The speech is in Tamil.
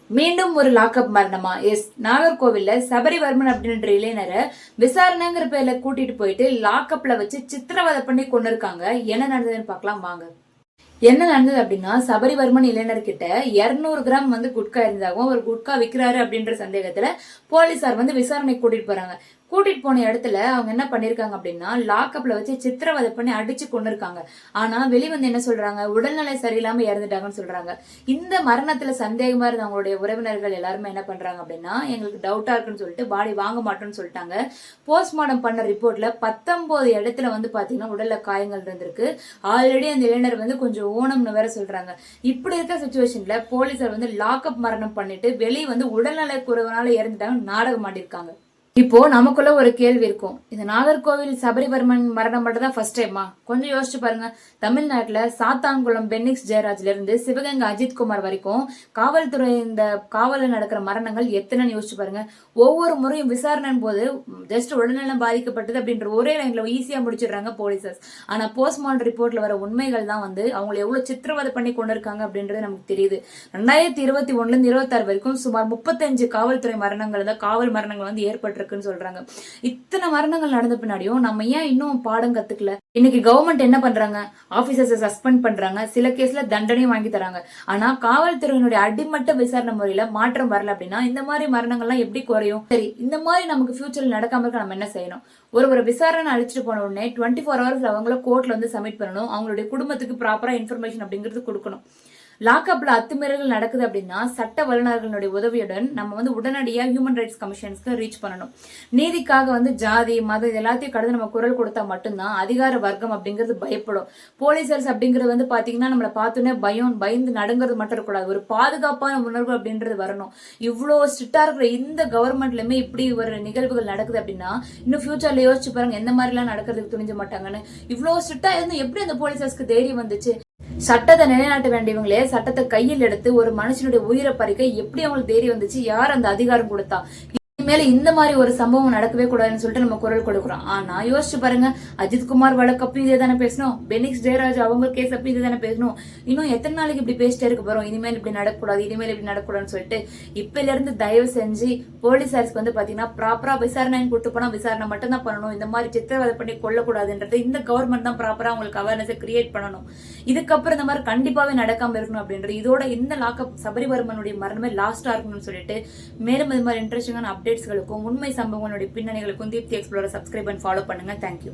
மீண்டும் ஒரு லாக்அப் மரணமா? எஸ், நாகர்கோவில்ல சபரிவர்மன் அப்படின்ற இளைஞரை விசாரணைங்கிற பேர்ல கூட்டிட்டு போயிட்டு லாக்அப்ல வச்சு சித்திரவதை பண்ணி கொண்டு இருக்காங்க. என்ன நடந்ததுன்னு பார்க்கலாம் வாங்க. என்ன நடந்தது அப்படின்னா, சபரிவர்மன் இளைஞர்கிட்ட 200 கிராம் குட்கா இருந்தாகவும் அவர் குட்கா விற்கிறாரு அப்படின்ற சந்தேகத்துல போலீசார் விசாரணை கூட்டிட்டு போறாங்க. கூட்டிட்டு போன இடத்துல அவங்க என்ன பண்ணிருக்காங்க அப்படின்னா, லாக்அப்ல வச்சு சித்திரவதை பண்ணி அடிச்சு கொண்டு இருக்காங்க. ஆனா வெளிவந்து என்ன சொல்றாங்க, உடல்நிலை சரியில்லாம இறந்துட்டாங்கன்னு சொல்றாங்க. இந்த மரணத்துல சந்தேகமா இருந்த அவங்களுடைய உறவினர்கள் எல்லாருமே என்ன பண்றாங்க அப்படின்னா, எங்களுக்கு டவுட்டா இருக்குன்னு சொல்லிட்டு பாடி வாங்க மாட்டோம்னு சொல்லிட்டாங்க. போஸ்ட்மார்டம் பண்ண ரிப்போர்ட்ல 19 இடத்துல பாத்தீங்கன்னா உடல்ல காயங்கள் இருந்திருக்கு. ஆல்ரெடி அந்த இளைஞர் கொஞ்சம் ஊனம்னு வேற சொல்றாங்க. இப்படி இருக்க சிச்சுவேஷன்ல போலீசார் லாக்அப் மரணம் பண்ணிட்டு வெளியே உடல்நலை குறைவனால இறந்துட்டாங்க நாடகம் ஆடிருக்காங்க. இப்போ நமக்குள்ள ஒரு கேள்வி இருக்கும், இந்த நாகர்கோவில் சபரிவர்மன் மரணம் மட்டும் தான் ஃபர்ஸ்ட் டைமா? கொஞ்சம் யோசிச்சு பாருங்க. தமிழ்நாட்டுல சாத்தான்குளம் பென்னிக்ஸ் ஜெயராஜ்ல இருந்து சிவகங்கை அஜித்குமார் வரைக்கும் காவல்துறை இந்த காவலில் நடக்கிற மரணங்கள் எத்தனைன்னு யோசிச்சு பாருங்க. ஒவ்வொரு முறையும் விசாரணையின் போது ஜஸ்ட் உடல்நலம் பாதிக்கப்பட்டது அப்படின்ற ஒரே லைன்ல ஈஸியா முடிச்சிடுறாங்க போலீசர்ஸ். ஆனா போஸ்ட்மார்டம் ரிப்போர்ட்ல வர உண்மைகள் தான் அவங்களை எவ்வளவு சித்திரவதை பண்ணி கொண்டு இருக்காங்க அப்படின்றது நமக்கு தெரியுது. 2021ல இருந்து 26 வரைக்கும் சுமார் 35 காவல்துறை மரணங்கள் காவல் மரணங்கள் ஏற்பட்டிருக்கு சொல்றாங்க. இத்தனை மரணங்கள் நடந்த பின்னாடியும் நம்ம ஏன் இன்னும் பாடம் கத்துக்கல? இன்னைக்கு கவர்மெண்ட் என்ன பண்றாங்க, ஆபீசர்ஸ் சஸ்பெண்ட் பண்றாங்க, சில கேஸ்ல தண்டனையும் வாங்கி தராங்க. ஆனா காவல்துறையினுடைய அடிமட்ட விசாரணை முறையில மாற்றம் வரல அப்படின்னா இந்த மாதிரி மரணங்கள்லாம் எப்படி குறையும்? சரி, இந்த மாதிரி நமக்கு ஃபியூச்சர்ல நடக்காம இருக்க நம்ம என்ன செய்யணும்? ஒரு விசாரணை அழிச்சிட்டு போன உடனே 24 ஹவர்ஸ் அவங்கள கோர்ட்ல சப்மிட் பண்ணணும். அவங்களுடைய குடும்பத்துக்கு ப்ராப்பரா இன்ஃபர்மேஷன் அப்படிங்கிறது கொடுக்கணும். லாக்அப்ல அத்துமீறல்கள் நடக்குது அப்படின்னா சட்ட வல்லுநர்களுடைய உதவியுடன் நம்ம உடனடியா ஹியூமன் ரைட்ஸ் கமிஷன்ஸ்க்கு ரீச் பண்ணணும். நீதிக்காக ஜாதி மதம் எல்லாத்தையும் கடந்து நம்ம குரல் கொடுத்தா மட்டும்தான் அதிகார வர்க்கம் அப்படிங்கிறது பயப்படும். போலீசர்ஸ் அப்படிங்கிறது பாத்தீங்கன்னா நம்மளை பார்த்தோன்னே பயந்து நடுங்கிறது மட்டும் இருக்கக்கூடாது, ஒரு பாதுகாப்பான உணர்வு அப்படின்றது வரணும். இவ்வளவு ஸ்ட்ரிக்டா இருக்கிற இந்த கவர்மெண்ட்லயுமே இப்படி ஒரு நிகழ்வுகள் நடக்குது அப்படின்னா இன்னும் ஃபியூச்சர்ல யோசிச்சு பாருங்க எந்த மாதிரி எல்லாம் நடக்கிறதுக்கு துணிஞ்ச மாட்டாங்கன்னு. இவ்வளவு ஸ்ட்ரிக்டா இருந்து எப்படி அந்த போலீசர்ஸ்க்கு தைரியம் வந்துச்சு? சட்டத்தை நிலைநாட்ட வேண்டியவங்களே சட்டத்தை கையில் எடுத்து ஒரு மனுஷனுடைய உயிரை பறிக்க எப்படி அவங்களுக்கு தைரியம் வந்துச்சு? யார் அந்த அதிகாரம் கொடுத்தா? மேல இந்த மாதிரி ஒரு சம்பவம் நடக்கவே கூடாதுன்னு சொல்லிட்டு நம்ம குரல் கொடுக்குறோம். ஆனா யோசிச்சு பாருங்க, அஜித்குமார் வழக்கப்பயும் இதே தானே பேசணும், பெனிக்ஸ் ஜெயராஜ் அவங்க கேஸ் அப்பயும் இதே தானே பேசணும். இன்னும் எத்தனை நாளைக்கு இப்படி பேசிட்டே இருக்க போறோம்? இனிமேல் இப்படி நடக்கூடாது, இனிமேல் இப்படி நடக்கூடாதுன்னு சொல்லிட்டு இப்பல இருந்து தயவு செஞ்சு போலீசாருக்கு பாத்தீங்கன்னா ப்ராப்பரா விசாரணை கூட்டு போனா விசாரணை மட்டும் தான் பண்ணணும். இந்த மாதிரி சித்திரவதை பண்ணி கொள்ளக்கூடாதுன்றது இந்த கவர்மெண்ட் தான் ப்ராப்பரா உங்களுக்கு அவேர்னஸ் கிரியேட் பண்ணணும். இதுக்கப்புறம் இந்த மாதிரி கண்டிப்பாவே நடக்காம இருக்கணும் அப்படின்றது இதோட இந்த லாக்அப் சபரிவர்மனுடைய மரணமே லாஸ்டா இருக்கணும்னு சொல்லிட்டு மேலும் இது மாதிரி இன்ட்ரெஸ்டிங்கான அப்டேட்ஸ்களுக்கும் உண்மை சம்பவங்களுடைய பின்னணிகளுக்கும் தீப்தி எக்ஸ்ப்ளோரை சப்ஸ்கிரைப் அண்ட் ஃபாலோ பண்ணுங்க. தேங்க்யூ.